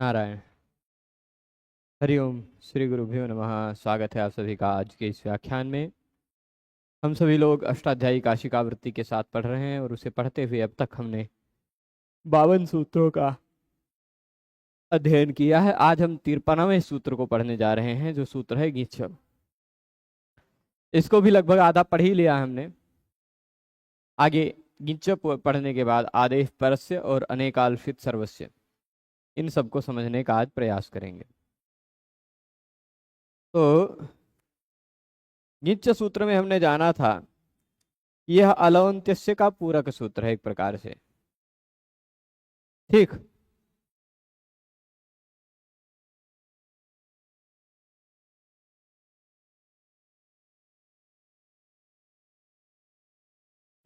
नारायण। हरिओम। श्री गुरुभ्यो नमः। स्वागत है आप सभी का आज के इस व्याख्यान में। हम सभी लोग अष्टाध्यायी काशिकावृत्ति के साथ पढ़ रहे हैं और उसे पढ़ते हुए अब तक हमने 52 सूत्रों का अध्ययन किया है। आज हम 53वें सूत्र को पढ़ने जा रहे हैं, जो सूत्र है गीच। इसको भी लगभग आधा पढ़ ही लिया हमने। आगे गीच पढ़ने के बाद आदेश परस्य और अनेकाल्पित सर्वस्य, इन सबको समझने का आज प्रयास करेंगे। तो गीच सूत्र में हमने जाना था, यह अलौंत्यस्य का पूरक सूत्र है एक प्रकार से। ठीक।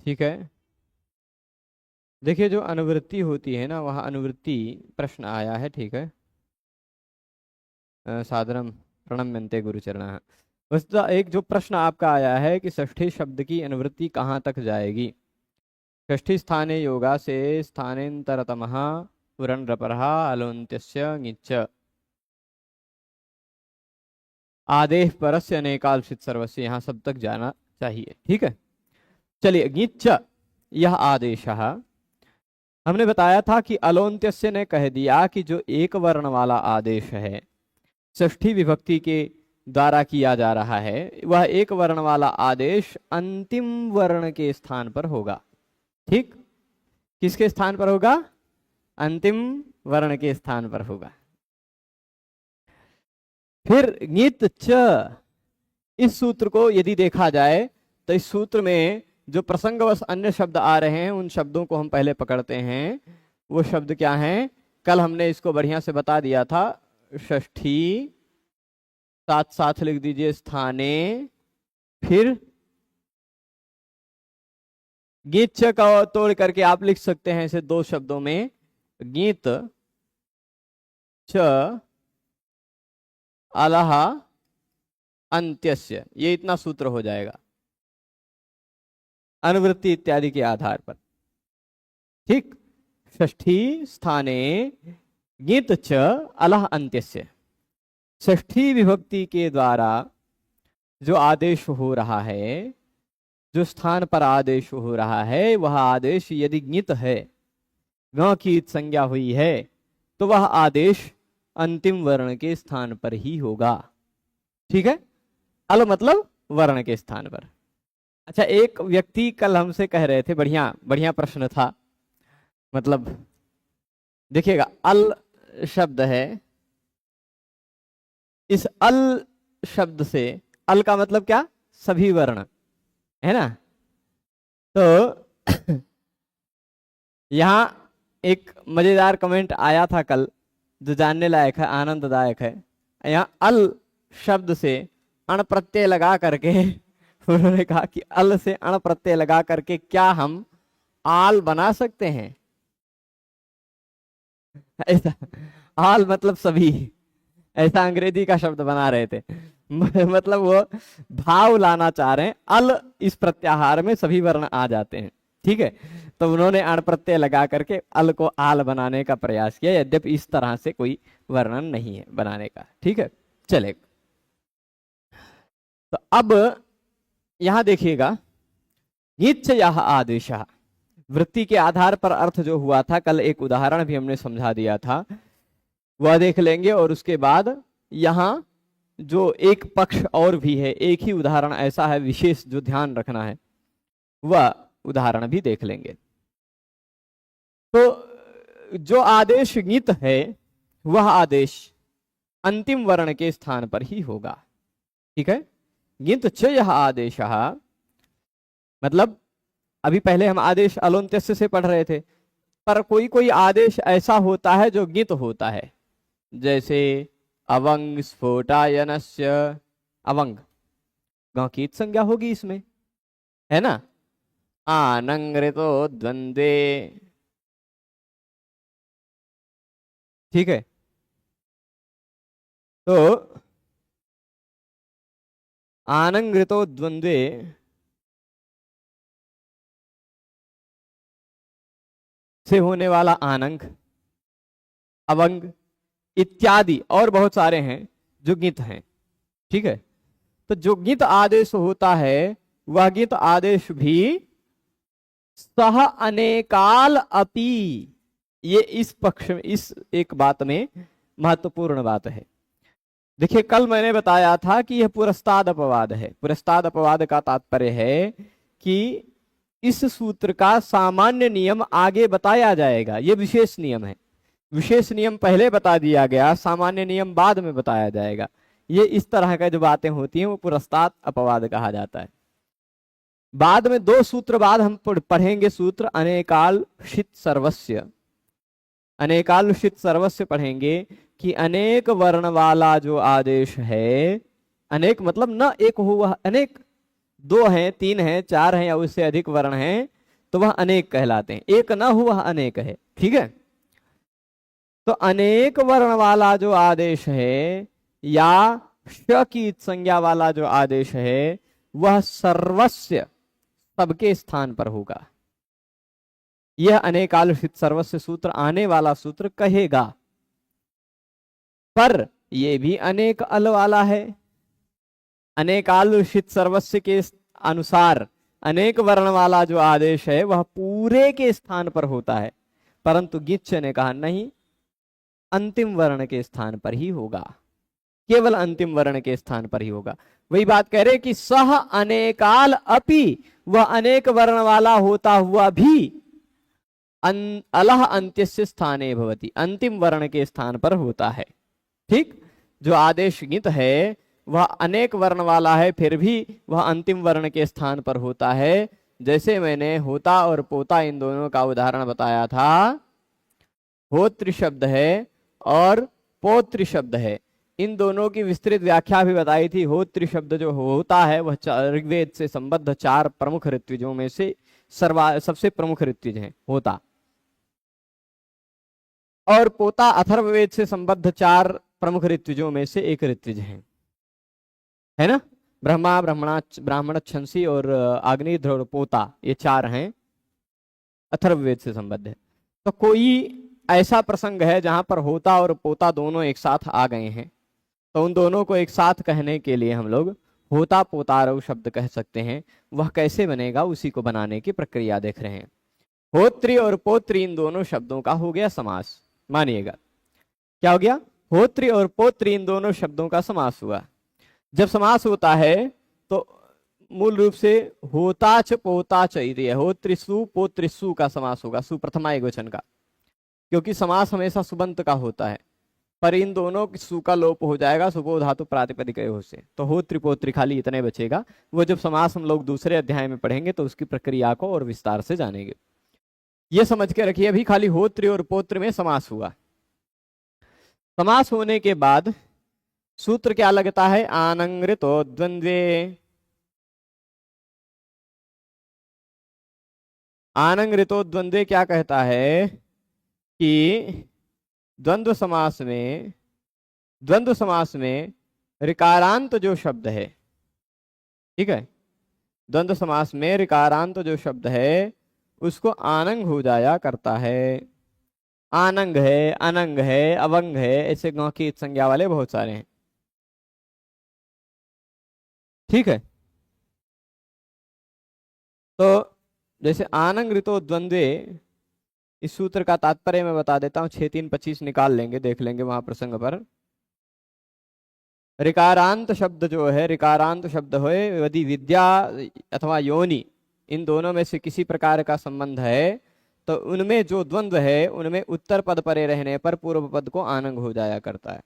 ठीक है। देखिए, जो अनुवृत्ति होती है ना, वह अनुवृत्ति प्रश्न आया है। ठीक है। सादरम प्रणम्यन्ते गुरुचरणः। वस्तुतः एक जो प्रश्न आपका आया है कि षष्ठी शब्द की अनुवृत्ति कहाँ तक जाएगी। षष्ठी स्थाने योगा से स्थानेन्तरतमः पुरनरपरः अलोन्त्यस्य ङिच्च आदेश परस्य अनेकाल्पित सर्वस्य, यहाँ सब तक जाना चाहिए। ठीक है। चलिए, ङिच्च यह आदेश हमने बताया था कि अलोन्त्यस्य ने कह दिया कि जो एक वर्ण वाला आदेश है, षष्ठी विभक्ति के द्वारा किया जा रहा है, वह एक वर्ण वाला आदेश अंतिम वर्ण के स्थान पर होगा। ठीक। किसके स्थान पर होगा? अंतिम वर्ण के स्थान पर होगा। फिर ङित च, इस सूत्र को यदि देखा जाए तो इस सूत्र में जो प्रसंगवश अन्य शब्द आ रहे हैं, उन शब्दों को हम पहले पकड़ते हैं। वो शब्द क्या हैं? कल हमने इसको बढ़िया से बता दिया था। षष्ठी, साथ साथ लिख दीजिए स्थाने, फिर गीत का तोड़ करके आप लिख सकते हैं इसे दो शब्दों में, गीत च अलह अंत्यस्य। ये इतना सूत्र हो जाएगा अनुवृत्ति इत्यादि के आधार पर। ठीक। षष्ठी स्थाने गीत च अलह अंत्यस्य, षष्ठी विभक्ति के द्वारा जो आदेश हो रहा है, जो स्थान पर आदेश हो रहा है, वह आदेश यदि ङित है, ङ की संज्ञा हुई है, तो वह आदेश अंतिम वर्ण के स्थान पर ही होगा। ठीक है। अल मतलब वर्ण के स्थान पर। अच्छा, एक व्यक्ति कल हमसे कह रहे थे, बढ़िया बढ़िया प्रश्न था। मतलब देखिएगा, अल शब्द है, इस अल शब्द से, अल का मतलब क्या? सभी वर्ण, है ना। तो यहां एक मजेदार कमेंट आया था कल, जो जानने लायक है, आनंददायक है। यहाँ अल शब्द से अण प्रत्यय लगा करके उन्होंने कहा कि अल से अण प्रत्यय लगा करके क्या हम आल बना सकते हैं? ऐसा, आल मतलब सभी, ऐसा अंग्रेजी का शब्द बना रहे थे। मतलब वो भाव लाना चाह रहे हैं, अल इस प्रत्याहार में सभी वर्ण आ जाते हैं। ठीक है। तो उन्होंने अण प्रत्यय लगा करके अल को आल बनाने का प्रयास किया, यद्यपि इस तरह से कोई वर्णन नहीं है बनाने का। ठीक है। चले, तो अब यहां देखिएगा, ङिच्च यह आदेश, वृत्ति के आधार पर अर्थ जो हुआ था, कल एक उदाहरण भी हमने समझा दिया था, वह देख लेंगे। और उसके बाद यहां जो एक पक्ष और भी है, एक ही उदाहरण ऐसा है विशेष जो ध्यान रखना है, वह उदाहरण भी देख लेंगे। तो जो आदेश ङित है, वह आदेश अंतिम वर्ण के स्थान पर ही होगा। ठीक है। ङित च यह आदेश, मतलब अभी पहले हम आदेश अलोन्त्यस्य से पढ़ रहे थे, पर कोई कोई आदेश ऐसा होता है जो ङित होता है। जैसे अवंग स्फोटायनस्य, अवंग ग की संज्ञा होगी इसमें, है ना। आनंग्रितो द्वंद्वे, ठीक है। तो आनंग्रितो द्वंद्वे से होने वाला आनंग, अवंग, इत्यादि और बहुत सारे हैं जो गित हैं। ठीक है, तो जो गित आदेश होता है वह गित आदेश भी सह अनेकाल अपि, ये इस पक्ष में, इस एक बात में महत्वपूर्ण बात है। देखिए कल मैंने बताया था कि यह पुरस्ताद अपवाद है। पुरस्ताद अपवाद का तात्पर्य है कि इस सूत्र का सामान्य नियम आगे बताया जाएगा, ये विशेष नियम है। विशेष नियम पहले बता दिया गया, सामान्य नियम बाद में बताया जाएगा। ये इस तरह का जो बातें होती हैं वो पुरस्ताद अपवाद कहा जाता है। बाद में 2 सूत्र बाद हम पढ़ेंगे सूत्र अनेकालुषित सर्वस्य। अनेकालुषित सर्वस्य पढ़ेंगे कि अनेक वर्ण वाला जो आदेश है, अनेक मतलब न एक हो वह अनेक, 2 हैं 3 हैं 4 हैं या उससे अधिक वर्ण हैं तो वह अनेक कहलाते हैं, एक न हो वह अनेक है। ठीक है, तो अनेक वर्ण वाला जो आदेश है या श की संज्ञा वाला जो आदेश है वह सर्वस्य, सबके स्थान पर होगा। यह अनेकालुषित सर्वस्य सूत्र आने वाला सूत्र कहेगा, पर यह भी अनेक अल वाला है। अनेकालुषित सर्वस्य के अनुसार अनेक वर्ण वाला जो आदेश है वह पूरे के स्थान पर होता है, परंतु गिच्छ ने कहा नहीं, अंतिम वर्ण के स्थान पर ही होगा, केवल अंतिम वर्ण के स्थान पर ही होगा। वही बात कह रहे कि सह अनेकाल अपि, वह अनेक वर्ण वाला होता हुआ भी अलह अंत्यस्य स्थाने भवति, अंतिम वर्ण के स्थान पर होता है। ठीक, जो आदेश गित है वह अनेक वर्ण वाला है फिर भी वह अंतिम वर्ण के स्थान पर होता है। जैसे मैंने होता और पोता इन दोनों का उदाहरण बताया था। होत्र शब्द है और पौत्र शब्द है, इन दोनों की विस्तृत व्याख्या भी बताई थी। होत्र शब्द जो होता है वह ऋग्वेद से संबद्ध 4 प्रमुख ऋत्विजों में से सबसे प्रमुख ऋत्विज है होता, और पोता अथर्ववेद से संबद्ध 4 प्रमुख ऋत्विजों में से एक ऋत्विज है ना। ब्रह्मा, ब्राह्मण, छंसी और आग्नेयध्र और पोता, ये 4 हैं, अथर्ववेद से संबद्ध है। तो कोई ऐसा प्रसंग है जहां पर होता और पोता दोनों एक साथ आ गए हैं, तो उन दोनों को एक साथ कहने के लिए हम लोग होता पोतारव शब्द कह सकते हैं। वह कैसे बनेगा उसी को बनाने की प्रक्रिया देख रहे हैं। होत्री और पौत्री इन दोनों शब्दों का हो गया समास। मानिएगा क्या हो गया, होत्री और पौत्री इन दोनों शब्दों का समास हुआ। जब समास होता है तो मूल रूप से होता च पोता च, होत्रिसु पोत्रिसु का समास होगा, सुप्रथमा एकवचन का, क्योंकि समास हमेशा सुबंत का होता है। पर इन दोनों की सु का लोप हो जाएगा सुबो धातु प्रातिपदिक से, तो हो त्रिपोत्री खाली इतने बचेगा। वो जब समास हम लोग दूसरे अध्याय में पढ़ेंगे तो उसकी प्रक्रिया को और विस्तार से जानेंगे। ये समझ के रखिए, अभी खाली होत्र और पोत्र में समास हुआ। समास होने के बाद सूत्र क्या लगता है, आनंगृतो द्वंद्वे। आनंगृतो द्वंद्वे क्या कहता है कि द्वंद्व समास में ऋकारांत जो शब्द है, ठीक है, द्वंद्व समास में ऋकारांत जो शब्द है उसको आनंग हो जाया करता है। आनंग है, अनंग है, अवंग है, ऐसे गांव की संज्ञा वाले बहुत सारे हैं। ठीक है, तो जैसे आनंग ऋतो द्वंद्वे, इस सूत्र का तात्पर्य मैं बता देता हूं, 6-3-25 निकाल लेंगे, देख लेंगे वहां प्रसंग पर। ऋकारांत शब्द जो है, ऋकारांत शब्द हो यदि विद्या अथवा योनि इन दोनों में से किसी प्रकार का संबंध है तो उनमें जो द्वंद्व है उनमें उत्तर पद परे रहने पर पूर्व पद को आनंग हो जाया करता है।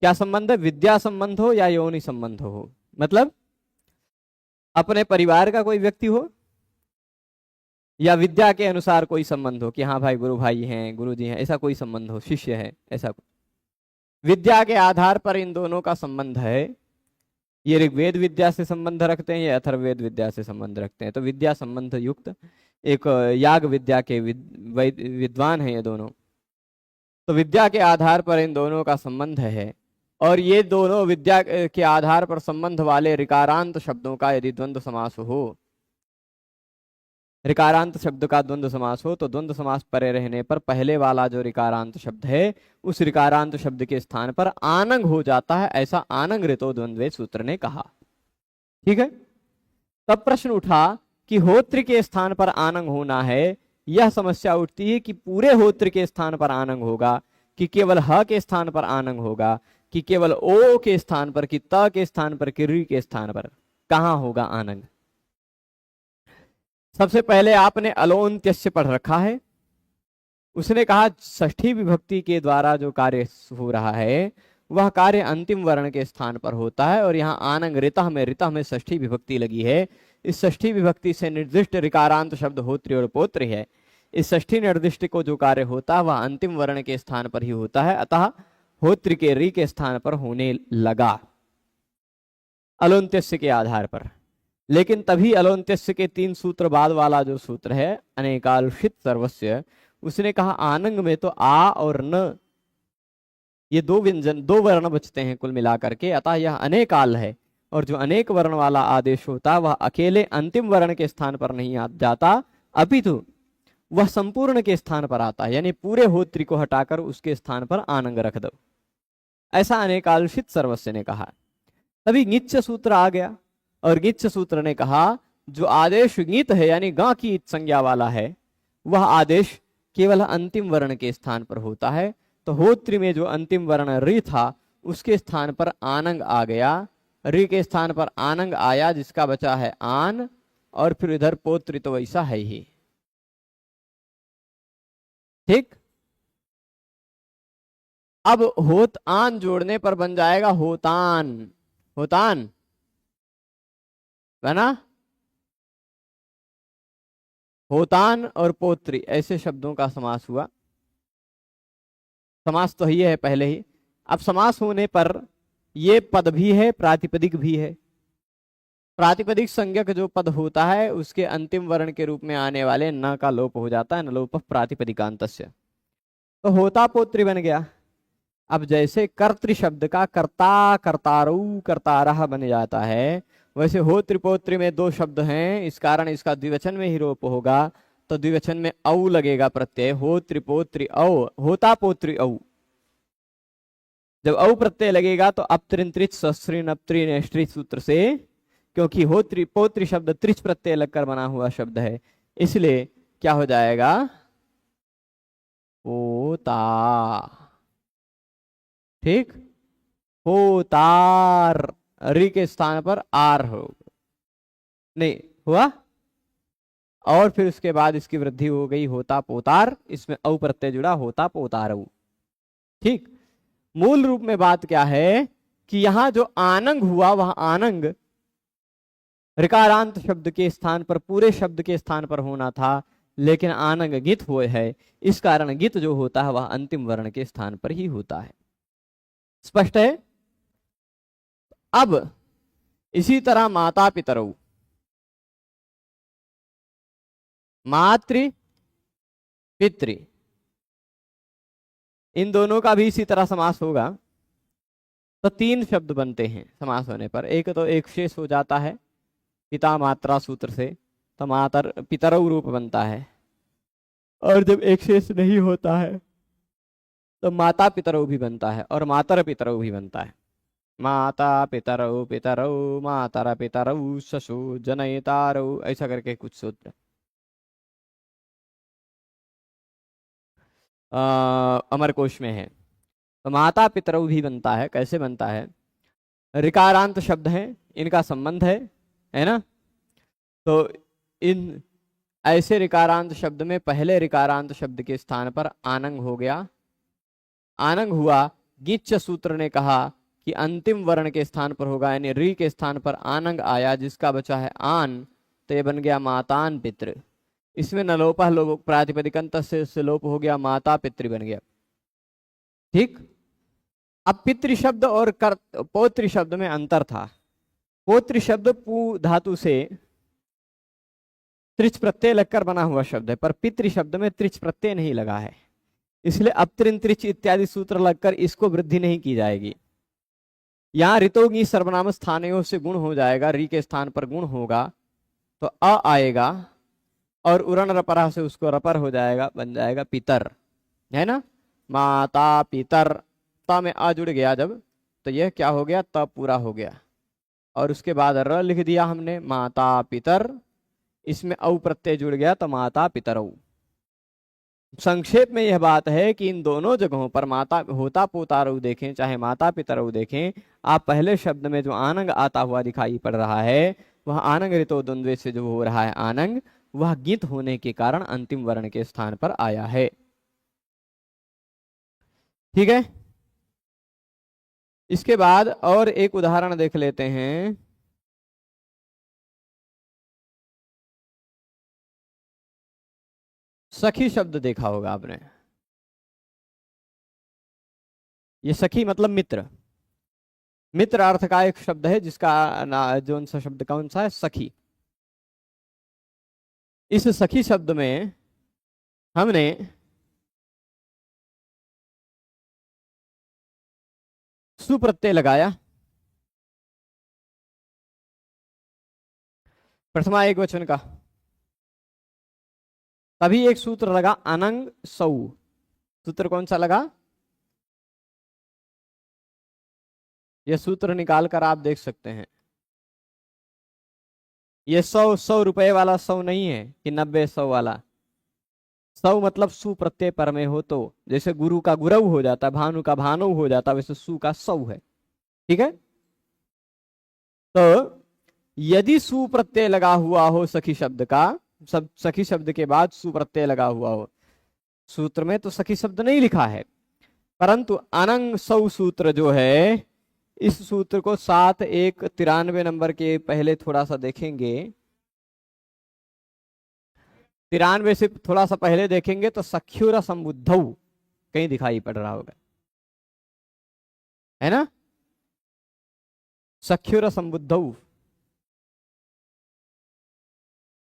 क्या संबंध है, विद्या संबंध हो या योनि संबंध हो, मतलब अपने परिवार का कोई व्यक्ति हो या विद्या के अनुसार कोई संबंध हो कि हाँ भाई गुरु भाई हैं, गुरु जी हैं, ऐसा कोई संबंध हो, शिष्य है, ऐसा विद्या के आधार पर इन दोनों का संबंध है। ये ऋग्वेद विद्या से संबंध रखते हैं, ये अथर्ववेद विद्या से संबंध रखते हैं। तो विद्या संबंध युक्त एक याग विद्या के विद्वान हैं ये दोनों, तो विद्या के आधार पर इन दोनों का संबंध है। और ये दोनों विद्या के आधार पर संबंध वाले ऋकारांत शब्दों का यदि द्वंद्व समास हो ऋकारांत शब्द का द्वंद्व समास हो तो द्वंद्व समास परे रहने पर पहले वाला जो ऋकारांत शब्द है उस ऋकारांत शब्द के स्थान पर आनंग हो जाता है, ऐसा आनंग ऋतो द्वंद्वे सूत्र ने कहा। ठीक है। तब प्रश्न उठा कि होत्र के स्थान पर आनंग होना है, यह समस्या उठती है कि पूरे होत्र के स्थान पर आनंग होगा, कि केवल ह के स्थान पर आनंग होगा, कि केवल ओ के स्थान पर, कि त के स्थान पर, कि री के स्थान पर, कहां होगा आनंग। सबसे पहले आपने अलोन्त्यस्य पढ़ रखा है, उसने कहा षष्ठी विभक्ति के द्वारा जो कार्य हो रहा है वह कार्य अंतिम वर्ण के स्थान पर होता है, और यहाँ आनंग ऋतः में षष्ठी विभक्ति लगी है। इस षष्ठी विभक्ति से निर्दिष्ट ऋकारांत शब्द होत्री और पोत्री है। इस षष्ठी निर्दिष्ट को जो कार्य होता है वह अंतिम वर्ण के स्थान पर ही होता है, अतः होत्री के री के स्थान पर होने लगा अलोन्त्यस्य के आधार पर। लेकिन तभी अलोन्त्यस्य के 3 सूत्र बाद वाला जो सूत्र है अनेकालुषित सर्वस्य, उसने कहा आनंग में तो आ और न ये 2 व्यंजन 2 वर्ण बचते हैं कुल मिलाकर के, अतः यह अनेकाल है, और जो अनेक वर्ण वाला आदेश होता वह अकेले अंतिम वर्ण के स्थान पर नहीं जाता, अपितु वह संपूर्ण के स्थान पर आता है, यानी पूरे होत्री को हटाकर उसके स्थान पर आनंग रख दो, ऐसा अनेकालुषित सर्वस्य ने कहा। तभी ङिच्च सूत्र आ गया, और ङिच्च सूत्र ने कहा जो आदेश ङित है यानी गा की इत संज्ञा वाला है वह आदेश केवल अंतिम वर्ण के स्थान पर होता है। तो होत्री में जो अंतिम वर्ण रि था उसके स्थान पर आनंग आ गया, रि के स्थान पर आनंग आया जिसका बचा है आन, और फिर इधर पोत्री तो वैसा है ही। ठीक। अब होत आन जोड़ने पर बन जाएगा होतान, होतान है ना, होतान और पोत्री ऐसे शब्दों का समास हुआ। समास तो ये है पहले ही। अब समास होने पर ये पद भी है प्रातिपदिक भी है। प्रातिपदिक संज्ञक जो पद होता है उसके अंतिम वर्ण के रूप में आने वाले न का लोप हो जाता है, न लोप प्रातिपदिकांतस्य। तो होता पोत्री बन गया। अब जैसे कर्तृ शब्द का कर्ता कर्तारऊ कर्तारह बन जाता है, वैसे हो त्रिपोत्री में 2 शब्द हैं, इस कारण इसका द्विवचन में ही लोप होगा, तो द्विवचन में औ लगेगा प्रत्यय, हो त्रिपोत्री औ, होता पोत्री औ। जब औ प्रत्यय लगेगा तो अपत्रिंत्रिच सस्त्रीन अपत्रीन स्त्री सूत्र से, क्योंकि हो त्रिपोत्री शब्द त्रिच प्रत्यय लगकर बना हुआ शब्द है, इसलिए क्या हो जाएगा होता। ठीक। होतार री के स्थान पर आर हो नहीं हुआ, और फिर उसके बाद इसकी वृद्धि हो गई होता पोतार, इसमें औ प्रत्यय जुड़ा होता पोतार। ठीक। मूल रूप में बात क्या है कि यहां जो आनंग हुआ वह आनंग ऋकारांत शब्द के स्थान पर पूरे शब्द के स्थान पर होना था, लेकिन आनंग गित हुए है, इस कारण गित जो होता है वह अंतिम वर्ण के स्थान पर ही होता है। स्पष्ट है। अब इसी तरह माता पितरऊ, मातृ पितृ, इन दोनों का भी इसी तरह समास होगा। तो 3 शब्द बनते हैं समास होने पर। एक तो एक शेष हो जाता है पिता मात्रा सूत्र से, तो मातर पितरऊ रूप बनता है, और जब एक शेष नहीं होता है तो माता पितरऊ भी बनता है और मातर पितरऊ भी बनता है। माता पितरऊ पितरऊ मातर पितरऊ शशु जनयितारऊ, ऐसा करके कुछ सूत्र अमरकोश में है। तो माता पितरऊ भी बनता है। कैसे बनता है, ऋकारांत शब्द हैं, इनका संबंध है ना। तो इन ऐसे ऋकारांत शब्द में पहले ऋकारांत शब्द के स्थान पर आनंग हो गया। आनंग हुआ, गिच्छ सूत्र ने कहा कि अंतिम वर्ण के स्थान पर होगा, यानी री के स्थान पर आनंग आया जिसका बचा है आन, तो ये बन गया मातान पितृ। इसमें नलोपह लोप प्रातिपदिकंत से लोप हो गया, माता पितृ बन गया। ठीक। अब पितृ शब्द और पौत्र शब्द में अंतर था। पौत्र शब्द पू धातु से त्रिच प्रत्यय लगकर बना हुआ शब्द है, पर पितृ शब्द में त्रिच प्रत्यय नहीं लगा है, इसलिए अपत्रिन त्रिच इत्यादि सूत्र लगकर इसको वृद्धि नहीं की जाएगी। यहां ऋतोगी सर्वनाम स्थानों से गुण हो जाएगा, री के स्थान पर गुण होगा तो अ आएगा, और उरण रपरा से उसको रपर हो जाएगा, बन जाएगा पितर, है ना। माता पितर, ता में आ जुड़ गया जब, तो यह क्या हो गया, त पूरा हो गया। और उसके बाद र लिख दिया हमने, माता पितर, इसमें औ प्रत्यय जुड़ गया तो माता पितरौ। संक्षेप में यह बात है कि इन दोनों जगहों पर माता होता पोतारऊ देखें चाहे माता पितरऊ देखें, आप पहले शब्द में जो आनंग आता हुआ दिखाई पड़ रहा है, वह आनंग ऋतो द्वंद्व से जो हो रहा है आनंग, वह गित होने के कारण अंतिम वर्ण के स्थान पर आया है। ठीक है, इसके बाद और एक उदाहरण देख लेते हैं। सखी शब्द देखा होगा आपने, ये सखी मतलब मित्र, मित्र अर्थ का एक शब्द है जिसका जो सा शब्द कौन सा है, सखी। इस सखी शब्द में हमने सुप्रत्यय लगाया, प्रथमा एक वचन का, तभी एक सूत्र लगा अनंग सौ। सूत्र कौन सा लगा, यह सूत्र निकाल कर आप देख सकते हैं। ये 100 रुपए वाला 100 नहीं है कि 90 100 वाला। 100 मतलब सु प्रत्यय पर में हो तो, जैसे गुरु का गुरव हो जाता, भानु का भानु हो जाता, वैसे सु का 100 है। ठीक है, तो यदि सु प्रत्यय लगा हुआ हो सखी शब्द का, सब सखी शब्द के बाद सु प्रत्यय लगा हुआ हो, सूत्र में तो सखी शब्द नहीं लिखा है, परंतु अनंग सौ सूत्र जो है, इस सूत्र को 7-1-93 नंबर के पहले थोड़ा सा देखेंगे, 93 से थोड़ा सा पहले देखेंगे तो सख्युर संबुद्धौ कहीं दिखाई पड़ रहा होगा, है ना, सख्युर संबुद्धौ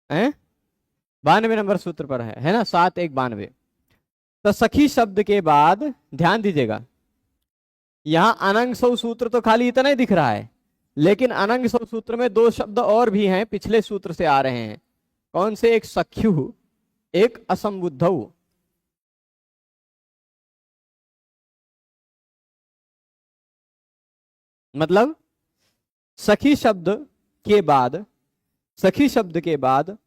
है, 92 नंबर सूत्र पर है ना, 7-1-92। तो सखी शब्द के बाद ध्यान दीजिएगा, यहां अनंग सौ सूत्र तो खाली इतना ही दिख रहा है, लेकिन अनंग सौ सूत्र में 2 शब्द और भी हैं, पिछले सूत्र से आ रहे हैं। कौन से, एक सख्यु, एक असंबुद्धौ। मतलब सखी शब्द के बाद, सखी शब्द के बाद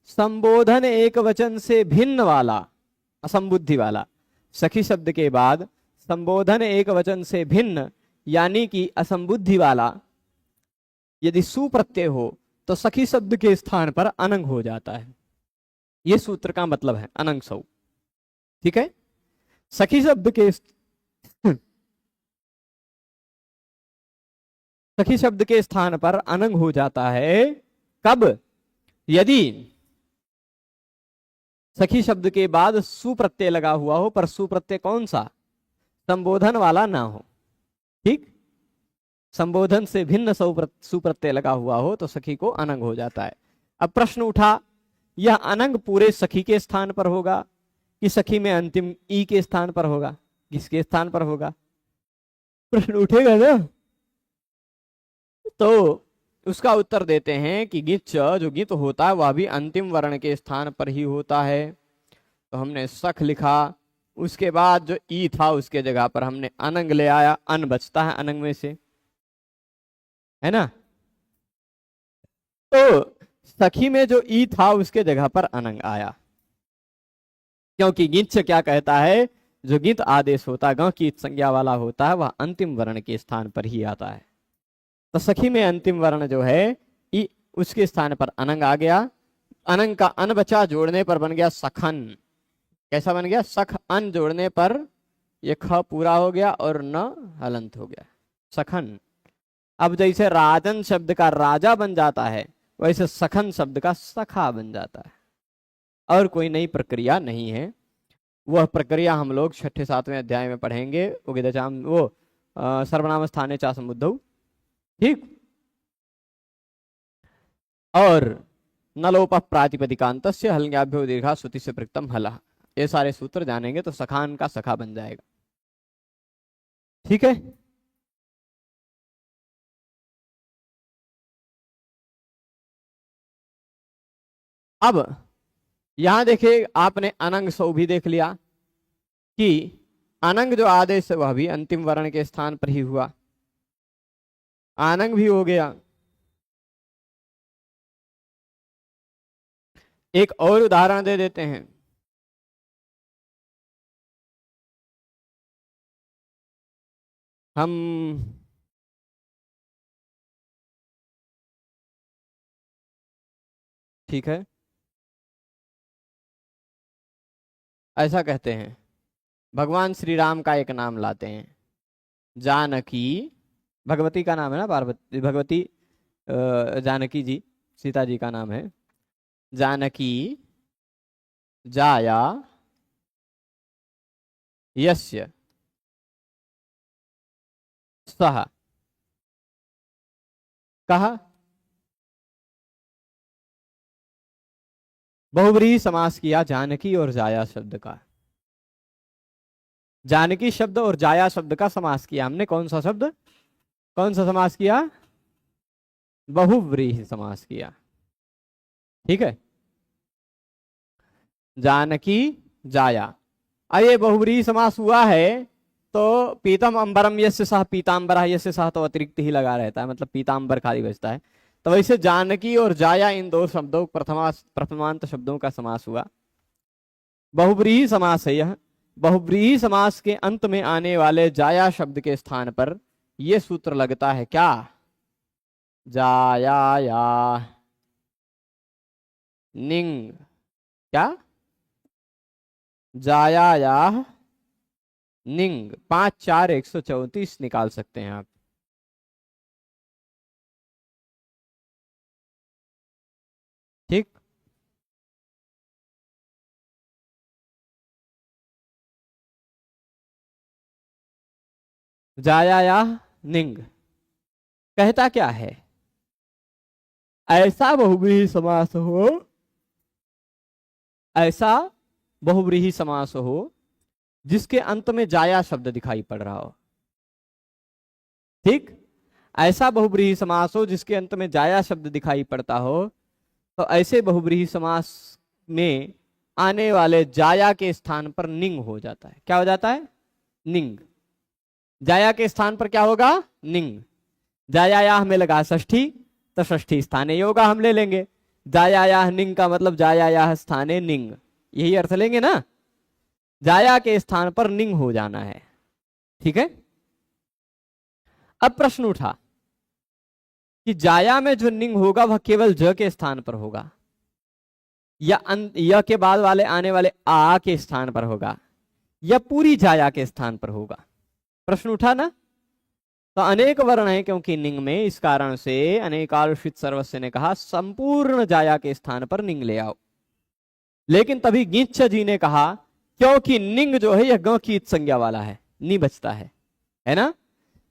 संबोधन एक वचन से भिन्न वाला, असंबुद्धि वाला, सखी शब्द के बाद संबोधन एक वचन से भिन्न यानी कि असंबुद्धि वाला यदि सुप्रत्यय हो तो सखी शब्द के स्थान पर अनंग हो जाता है। यह सूत्र का मतलब है अनंग सौ। ठीक है, सखी शब्द के सखी शब्द के स्थान पर अनंग हो जाता है कब, यदि सखी शब्द के बाद सुप्रत्यय लगा हुआ हो, पर सुप्रत्यय कौन सा, संबोधन वाला ना हो। ठीक, संबोधन से भिन्न सुप्रत्यय लगा हुआ हो तो सखी को अनंग हो जाता है। अब प्रश्न उठा, यह अनंग पूरे सखी के स्थान पर होगा कि सखी में अंतिम ई के स्थान पर होगा, किसके स्थान पर होगा, प्रश्न उठेगा ना। तो उसका उत्तर देते हैं कि गिच जो गित होता है वह भी अंतिम वर्ण के स्थान पर ही होता है। तो हमने सख लिखा, उसके बाद जो ई था उसके जगह पर हमने अनंग ले आया, अन बचता है अनंग में से, है ना। तो सखी में जो ई था उसके जगह पर अनंग आया, क्योंकि गिच क्या कहता है, जो गित आदेश होता है, गांव की संज्ञा वाला होता है, वह अंतिम वर्ण के स्थान पर ही आता है। तो सखी में अंतिम वर्ण जो है ई, उसके स्थान पर अनंग आ गया। अनंग का अन बचा, जोड़ने पर बन गया सखन। कैसा बन गया, सख अन जोड़ने पर ये ख पूरा हो गया और न हलंत हो गया, सखन। अब जैसे राजन शब्द का राजा बन जाता है, वैसे सखन शब्द का सखा बन जाता है, और कोई नई प्रक्रिया नहीं है। वह प्रक्रिया हम लोग 6-7वें अध्याय में पढ़ेंगे, वो सर्वनाम स्थाने चा समुद्धौ। ठीक, और नलोप प्रातिपदिकांतस्य हल्ङ्याभ्यो दीर्घा श्रुति से प्रकृतम हलः, ये सारे सूत्र जानेंगे तो सखान का सखा बन जाएगा। ठीक है, अब यहां देखिए आपने अनंग सौ भी देख लिया कि अनंग जो आदेश है वह भी अंतिम वर्ण के स्थान पर ही हुआ, आनंग भी हो गया। एक और उदाहरण दे देते हैं। हम ठीक है, ऐसा कहते हैं, भगवान श्री राम का एक नाम लाते हैं, जानकी, भगवती का नाम है ना, पार्वती भगवती जानकी जी सीता जी का नाम है। जानकी जाया यस्य सह, कहा बहुव्रीहि समास किया जानकी और जाया शब्द का। जानकी शब्द और जाया शब्द का समास किया हमने। कौन सा शब्द, कौन सा समास किया? बहुव्रीहि समास किया। ठीक है, जानकी जाया। अब ये बहुव्रीहि समास हुआ है तो पीतम अंबरम यस्य सह पीतांबरा यस्य सह तो अतिरिक्त ही लगा रहता है, मतलब पीतांबर खाली बचता है। तो वैसे जानकी और जाया इन दो शब्दों प्रथमांत शब्दों का समास हुआ। बहुव्रीहि समास है यह। बहुव्रीहि समास के अंत में आने वाले जाया शब्द के स्थान पर यह सूत्र लगता है, क्या? जाया या निंग, क्या? जाया या निंग। 5 4 134 निकाल सकते हैं आप। ठीक, जाया या निंग कहता क्या है? ऐसा बहुव्रीहि समास हो, ऐसा बहुव्रीहि समास हो जिसके अंत में जाया शब्द दिखाई पड़ रहा हो। ठीक, ऐसा बहुव्रीहि समास हो जिसके अंत में जाया शब्द दिखाई पड़ता हो, तो ऐसे बहुव्रीहि समास में आने वाले जाया के स्थान पर निंग हो जाता है। क्या हो जाता है? निंग। जाया के स्थान पर क्या होगा? निंग। जाया या हमें लगा षष्ठी, तो षष्ठी स्थाने योगा हम ले लेंगे। जाया या निंग का मतलब जाया या स्थाने निंग, यही अर्थ लेंगे ना। जाया के स्थान पर निंग हो जाना है। ठीक है, अब प्रश्न उठा कि जाया में जो निंग होगा वह केवल ज के स्थान पर होगा या के बाद वाले आने वाले आ के स्थान पर होगा या पूरी जाया के स्थान पर होगा? प्रश्न उठा ना। तो अनेक वर्ण है क्योंकि निंग में, इस कारण से अनेकालुषित सर्वस्व ने कहा संपूर्ण जाया के स्थान पर निंग ले आओ। लेकिन तभी गिच्छ जी ने कहा क्योंकि निंग जो है यह ग की इत संज्ञा वाला है, नहीं बचता है ना।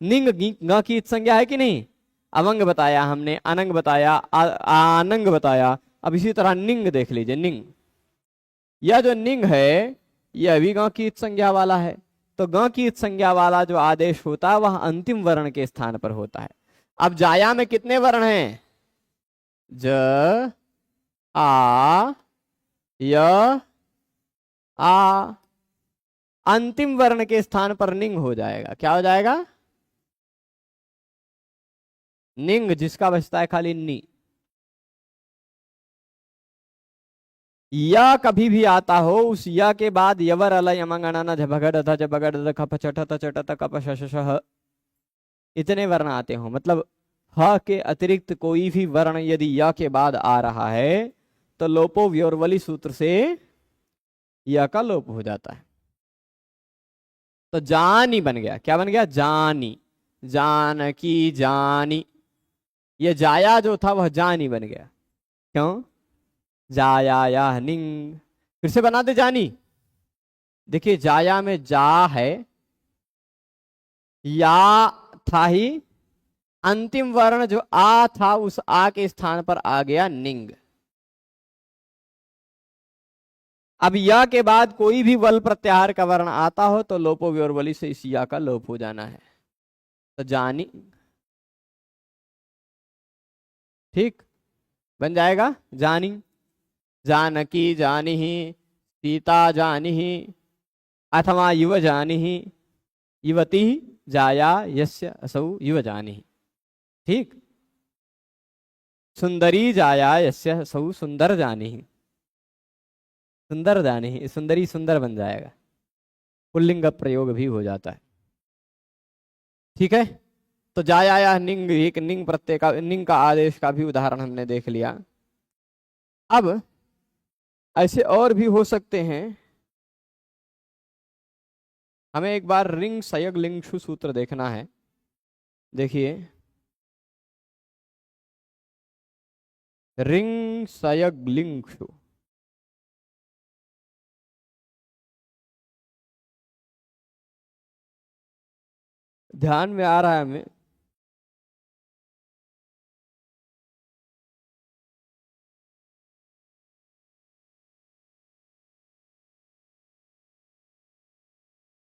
निंग ग की इत संज्ञा है कि नहीं? अवंग बताया हमने, अनंग बताया, आनंग बताया। अब इसी तरह निंग देख लीजिए। निंग, यह जो निंग है यह भी ग की इत संज्ञा वाला है। तो ग की इत संज्ञा वाला जो आदेश होता है वह अंतिम वर्ण के स्थान पर होता है। अब जाया में कितने वर्ण हैं? ज, आ, य, आ। अंतिम वर्ण के स्थान पर निंग हो जाएगा। क्या हो जाएगा? निंग, जिसका बचता है खाली नी। या कभी भी आता हो, उस या के बाद यवर अलय यमंग अनन झभगड़ ध झभगड़ ध खप चट त चट त कप शश श, इतने वर्ण आते हो, मतलब ह के अतिरिक्त कोई भी वर्ण यदि या के बाद आ रहा है तो लोपो व्योरवली सूत्र से या का लोप हो जाता है। तो जानी बन गया। क्या बन गया? जानी। जानकी जानी, ये जाया जो था वह जानी बन गया। क्यों? जाया या निंग। फिर से बना दे जानी। देखिए जाया में जा है, या था ही, अंतिम वर्ण जो आ था उस आ के स्थान पर आ गया निंग। अब या के बाद कोई भी वल प्रत्याहार का वर्ण आता हो तो लोपो व्योरवली से इस या का लोप हो जाना है। तो जानी, ठीक, बन जाएगा जानी। जानकी जानिहि, सीता जानिहि, अथवा युव जानिहि, युवती जाया यस्य असौ युव जानिहि। ठीक। सुंदरी जाया यस्य असौ सुंदर जानिहि, सुंदर जानिहि, सुंदरी सुंदर बन जाएगा, पुल्लिंग प्रयोग भी हो जाता है। ठीक है। तो जाया या निंग, एक निंग प्रत्यय का, निंग का आदेश का भी उदाहरण हमने देख लिया। अब ऐसे और भी हो सकते हैं। हमें एक बार रिंग सयग लिंगशु सूत्र देखना है। देखिए, रिंग सयग लिंगशु, ध्यान में आ रहा है हमें?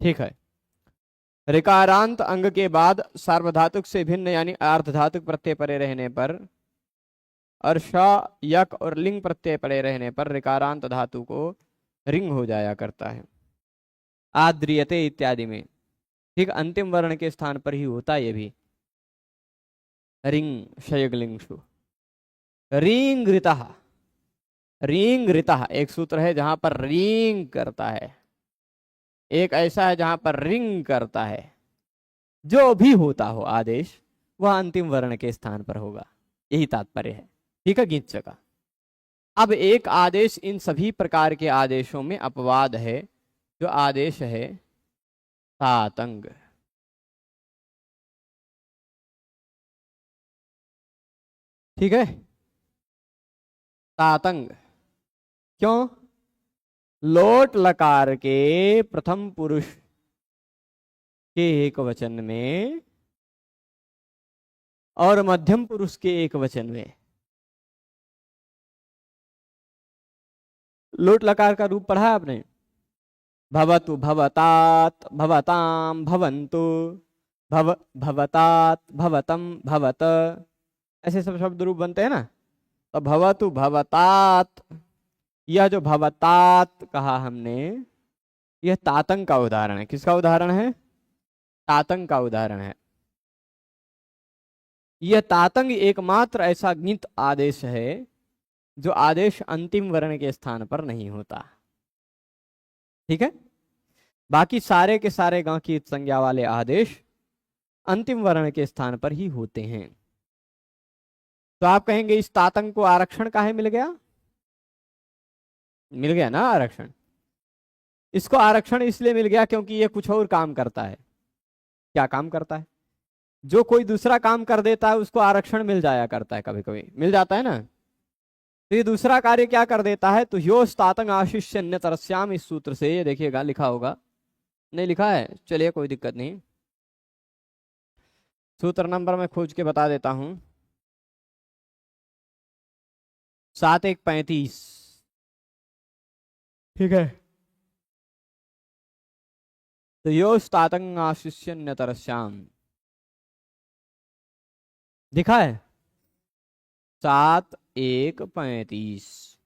ठीक है। ऋकारांत अंग के बाद सार्वधातुक से भिन्न यानी अर्धधातुक प्रत्यय पड़े रहने पर और श, यक और लिंग प्रत्यय पड़े रहने पर ऋकारांत धातु को रिंग हो जाया करता है। आद्रियते इत्यादि में, ठीक, अंतिम वर्ण के स्थान पर ही होता है ये भी। रिंग शयगलिंगशु, रिंग ऋतः, रिंग ऋतः एक सूत्र है जहां पर रिंग करता है, एक ऐसा है जहां पर रिंग करता है। जो भी होता हो आदेश, वह अंतिम वर्ण के स्थान पर होगा, यही तात्पर्य है। ठीक है गीत का। अब एक आदेश इन सभी प्रकार के आदेशों में अपवाद है, जो आदेश है तातंग। ठीक है, तातंग। क्यों? लोट लकार के प्रथम पुरुष के एक वचन में और मध्यम पुरुष के एक वचन में, लोट लकार का रूप पढ़ा आपने? भवतु, भवतात, भवताम, भवन्तु, भवतात, भवतम, भवत, ऐसे सब शब्द रूप बनते हैं ना। तो भवतु भवतात, यह जो भवतात कहा हमने, यह तातंग का उदाहरण है। किसका उदाहरण है? तातंग का उदाहरण है। यह तातंग एकमात्र ऐसा ज्ञित आदेश है जो आदेश अंतिम वर्ण के स्थान पर नहीं होता। ठीक है। बाकी सारे के सारे गांव की संज्ञा वाले आदेश अंतिम वर्ण के स्थान पर ही होते हैं। तो आप कहेंगे इस तातंग को आरक्षण काहे मिल गया? मिल गया ना आरक्षण। इसको आरक्षण इसलिए मिल गया क्योंकि ये कुछ और काम करता है। क्या काम करता है? जो कोई दूसरा काम कर देता है उसको आरक्षण मिल जाया करता है, कभी कभी मिल जाता है ना। तो ये दूसरा कार्य क्या कर देता है? तो यो तातंग आशिष्य अन्य तरस्याम, इस सूत्र से ये देखिएगा, लिखा होगा, नहीं लिखा है, चलिए कोई दिक्कत नहीं, सूत्र नंबर मैं खोज के बता देता हूं। 7135। ठीक है। तो यो तातंग आशिष्य अन्य तरस्याम दिखा है 7135।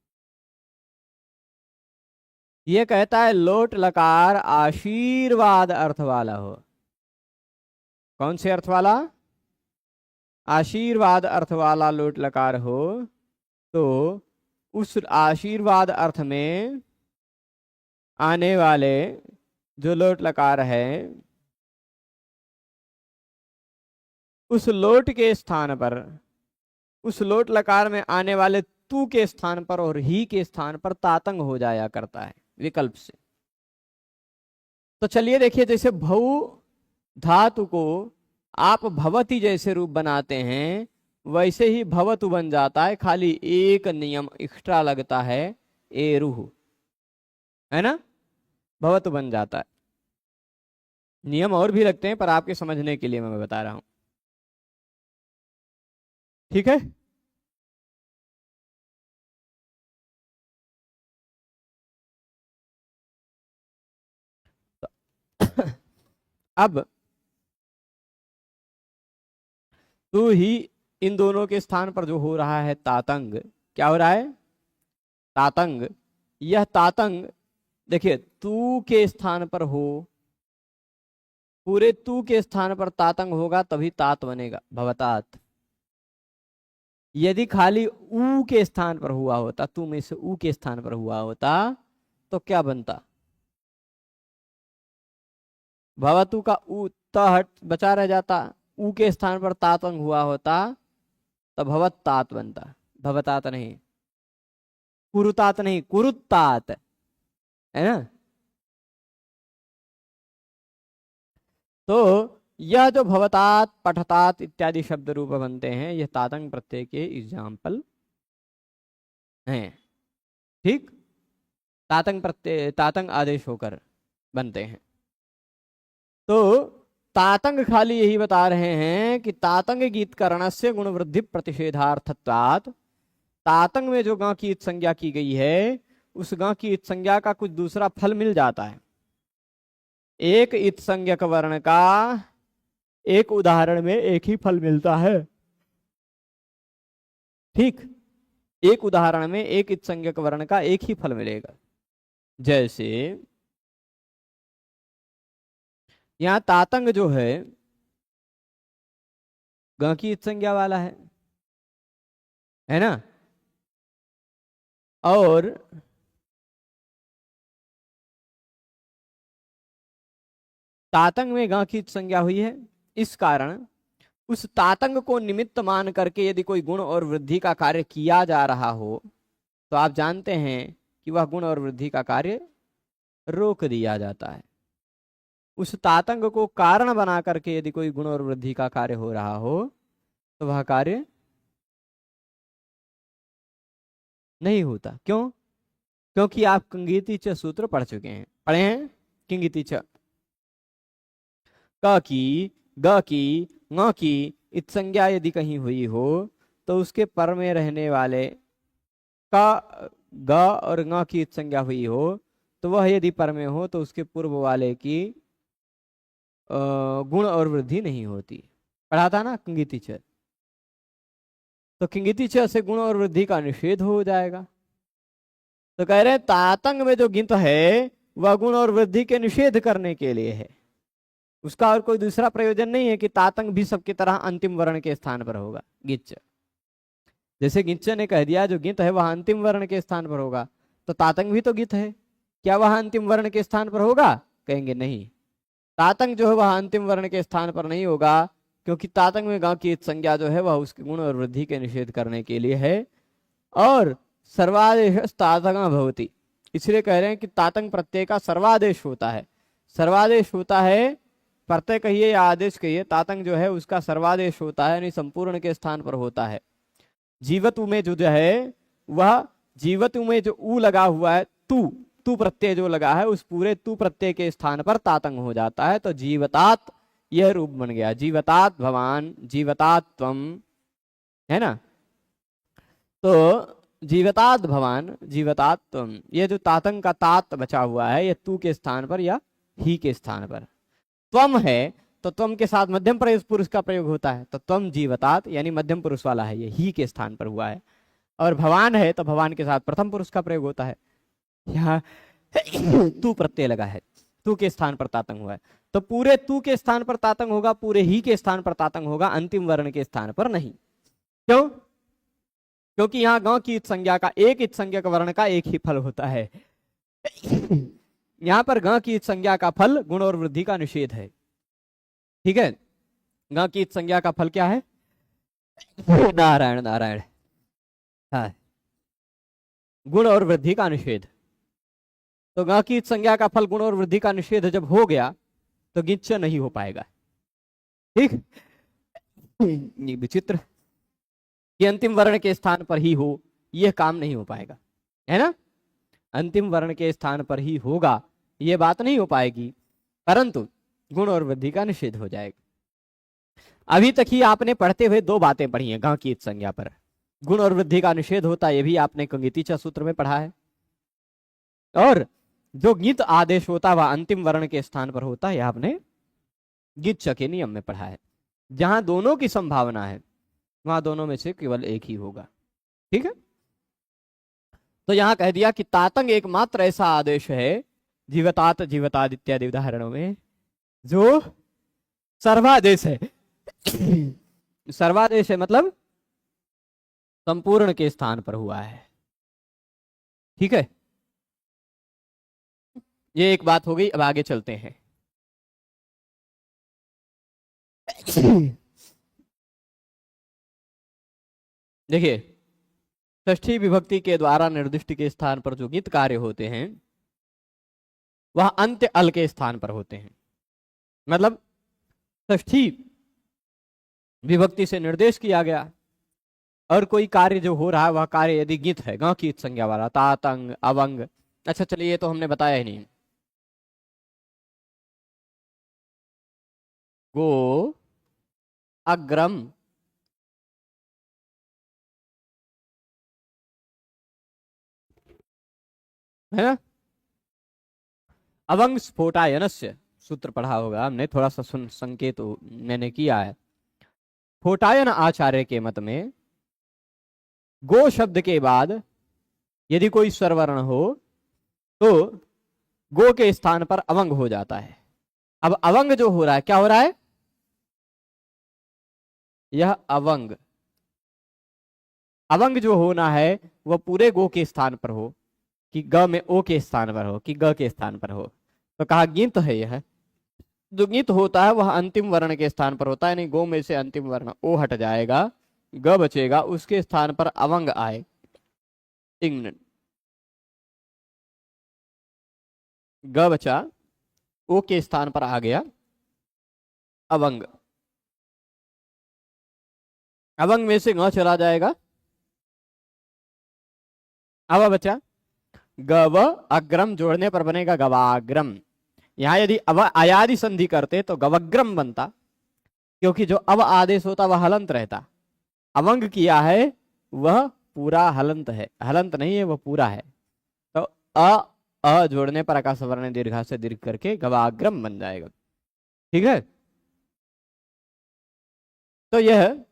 ये कहता है लोट लकार आशीर्वाद अर्थ वाला हो। कौन से अर्थ वाला? आशीर्वाद अर्थ वाला लोट लकार हो तो उस आशीर्वाद अर्थ में आने वाले जो लोट लकार है, उस लोट के स्थान पर, उस लोट लकार में आने वाले तू के स्थान पर और ही के स्थान पर तातंग हो जाया करता है विकल्प से। तो चलिए देखिए, जैसे भऊ धातु को आप भवती जैसे रूप बनाते हैं, वैसे ही भवतु बन जाता है, खाली एक नियम एक्स्ट्रा लगता है, एरुह, है ना। भवतु बन जाता है। नियम और भी लगते हैं पर आपके समझने के लिए मैं बता रहा हूं। ठीक है। अब तो ही इन दोनों के स्थान पर जो हो रहा है तातंग, क्या हो रहा है? तातंग, यह तातंग देखिए तू के स्थान पर हो, पूरे तू के स्थान पर तातंग होगा तभी तात बनेगा, भवतात। यदि खाली ऊ के स्थान पर हुआ होता, तू में से ऊ के स्थान पर हुआ होता तो क्या बनता, भवतु का ऊ त हट बचा रह जाता, ऊ के स्थान पर तातंग हुआ होता तो भवत तात बनता, भवतात नहीं, कुरुतात नहीं, कुरुतात, है ना। तो यह जो भवतात पठतात इत्यादि शब्द रूप बनते हैं, यह तातंग प्रत्यय के एग्जाम्पल हैं। ठीक, तातंग प्रत्यय तातंग आदेश होकर बनते हैं। तो तातंग खाली यही बता रहे हैं कि तातंग गीत करणस्य गुण वृद्धि प्रतिषेधार्थत्वात्, तातंग में जो गा की इत संज्ञा की गई है उस गा की इत संज्ञा का कुछ दूसरा फल मिल जाता है। एक इत संज्ञक वर्ण का एक उदाहरण में एक ही फल मिलता है। ठीक, एक उदाहरण में एक इत संज्ञक वर्ण का एक ही फल मिलेगा। जैसे यहां तातंग जो है की इत संज्ञा वाला है ना, और तातंग में गा की संज्ञा हुई है। इस कारण उस तातंग को निमित्त मान करके यदि कोई गुण और वृद्धि का कार्य किया जा रहा हो तो आप जानते हैं कि वह गुण और वृद्धि का कार्य रोक दिया जाता है। उस तातंग को कारण बना करके यदि कोई गुण और वृद्धि का कार्य हो रहा हो तो वह कार्य नहीं होता। क्यों? क्योंकि आप किंगीति च सूत्र पढ़ चुके हैं, पढ़े हैं किंगीति च, क की, ग की, ङ की इत संज्ञा यदि कहीं हुई हो तो उसके पर में रहने वाले का, ग और ङ की इत संज्ञा हुई हो तो वह यदि पर में हो तो उसके पूर्व वाले की गुण और वृद्धि नहीं होती। पढ़ा था ना किंगीति च। तो किंगीति च से गुण और वृद्धि का निषेध हो जाएगा। तो कह रहे हैं तातंग में जो गिंत है वह गुण और वृद्धि के निषेध करने के लिए है, उसका और कोई दूसरा प्रयोजन नहीं है कि तातंग भी सबकी तरह अंतिम वर्ण के स्थान पर होगा। गिच्च, जैसे गिच्च ने कह दिया जो गिंत है वह अंतिम वर्ण के स्थान पर होगा, तो तातंग भी तो गित है, क्या वह अंतिम वर्ण के स्थान पर होगा? कहेंगे नहीं, तातंग जो है वह अंतिम वर्ण के स्थान पर नहीं होगा, क्योंकि तातंग में गांव की संज्ञा जो है वह उसके गुण और वृद्धि के निषेध करने के लिए है। और सर्वादेश तातंग भवति, इसलिए कह रहे हैं कि तातंग प्रत्यय का सर्वादेश होता है। सर्वादेश होता है, प्रत्यय कहिए या आदेश कहिए, तातंग जो है उसका सर्वादेश होता है, यानी संपूर्ण के स्थान पर होता है। जीवतु में जो है वह जीवतु में जो ऊ लगा हुआ है, तू तू प्रत्यय जो लगा है उस पूरे तू प्रत्यय के स्थान पर तातंग हो जाता है। तो जीवतात यह रूप बन गया, जीवतात भवान, जीवतात त्वम, है ना। तो जीवतात भवान, जीवतात त्वम, ये जो तातंग का तात बचा हुआ है यह तू के स्थान पर या ही के स्थान पर। त्वम है तो त्वम के साथ मध्यम पुरुष का प्रयोग होता है, तो त्वम जीवतात यानी मध्यम पुरुष वाला है, ये ही के स्थान पर हुआ है। और भवान है तो भवान के साथ प्रथम पुरुष का प्रयोग होता है। यहाँ तू प्रत्यय लगा है, तू के स्थान पर तातंग हुआ है, तो पूरे तू के स्थान पर तातंग होगा, पूरे ही के स्थान पर तातंग होगा, अंतिम वर्ण के स्थान पर नहीं। क्यों? क्योंकि यहाँ गांव की इत संज्ञा का एक इत संज्ञक वर्ण का एक ही फल होता है। यहाँ पर गांव की इत संज्ञा का फल गुण और वृद्धि का निषेध है। ठीक है, गांव की इत संज्ञा का फल क्या है? नारायण नारायण, हाँ, गुण और वृद्धि का निषेध। तो गा की संज्ञा का फल गुण और वृद्धि का निषेध जब हो गया तो गिच्छ नहीं हो पाएगा। ठीक, ये विचित्र कि अंतिम वर्ण के स्थान पर ही हो, यह काम नहीं हो पाएगा, है ना। अंतिम वर्ण के स्थान पर ही होगा यह बात नहीं हो पाएगी, परंतु गुण और वृद्धि का निषेध हो जाएगा। अभी तक ही आपने पढ़ते हुए दो बातें पढ़ी हैं गा की संज्ञा पर, गुण और वृद्धि का निषेध होता, यह भी आपने कंगीतिचा सूत्र में पढ़ा है, और जो गित आदेश होता वह अंतिम वर्ण के स्थान पर होता है, आपने गिच्छ के नियम में पढ़ा है। जहां दोनों की संभावना है वहां दोनों में से केवल एक ही होगा। ठीक है, तो यहां कह दिया कि तातंग एकमात्र ऐसा आदेश है जीवतात जीवताद इत्यादि उदाहरणों में जो सर्वादेश है। सर्वादेश है मतलब संपूर्ण के स्थान पर हुआ है। ठीक है, ये एक बात हो गई। अब आगे चलते हैं। देखिए, षष्ठी विभक्ति के द्वारा निर्दिष्ट के स्थान पर जो गीत कार्य होते हैं वह अंत्य अल के स्थान पर होते हैं। मतलब षष्ठी विभक्ति से निर्देश किया गया और कोई कार्य जो हो रहा है वह कार्य यदि गीत है, ग की संज्ञा वाला, तातंग अवंग। अच्छा चलिए, ये तो हमने बताया ही नहीं। गो अग्रम, है ना। अवंग स्फोटायनस्य, सूत्र पढ़ा होगा हमने, थोड़ा सा सुन संकेत मैंने किया है। स्फोटायन आचार्य के मत में गो शब्द के बाद यदि कोई स्वरवर्ण हो तो गो के स्थान पर अवंग हो जाता है। अब अवंग जो हो रहा है, क्या हो रहा है? यह अवंग, अवंग जो होना है वह पूरे गो के स्थान पर हो, कि ग में ओ के स्थान पर हो, कि ग के स्थान पर हो। तो कहा गिंत है यह। जो गिंत होता है वह अंतिम वर्ण के स्थान पर होता है, यानी गो में से अंतिम वर्ण ओ हट जाएगा, ग बचेगा, उसके स्थान पर अवंग आए। ग बचा, ओ के स्थान पर आ गया अवंग। अवंग में से ग चला जाएगा, अब बचा गव अग्रम, जोड़ने पर बनेगा गवाग्रम। यहां यदि अव अयादि संधि करते तो गवग्रम बनता, क्योंकि जो अव आदेश होता वह हलंत रहता। अवंग किया है वह पूरा हलंत है, हलंत नहीं है, वह पूरा है। तो अ जोड़ने पर आकाश वर्ण दीर्घा से दीर्घ करके गवाग्रम बन जाएगा। ठीक है, तो यह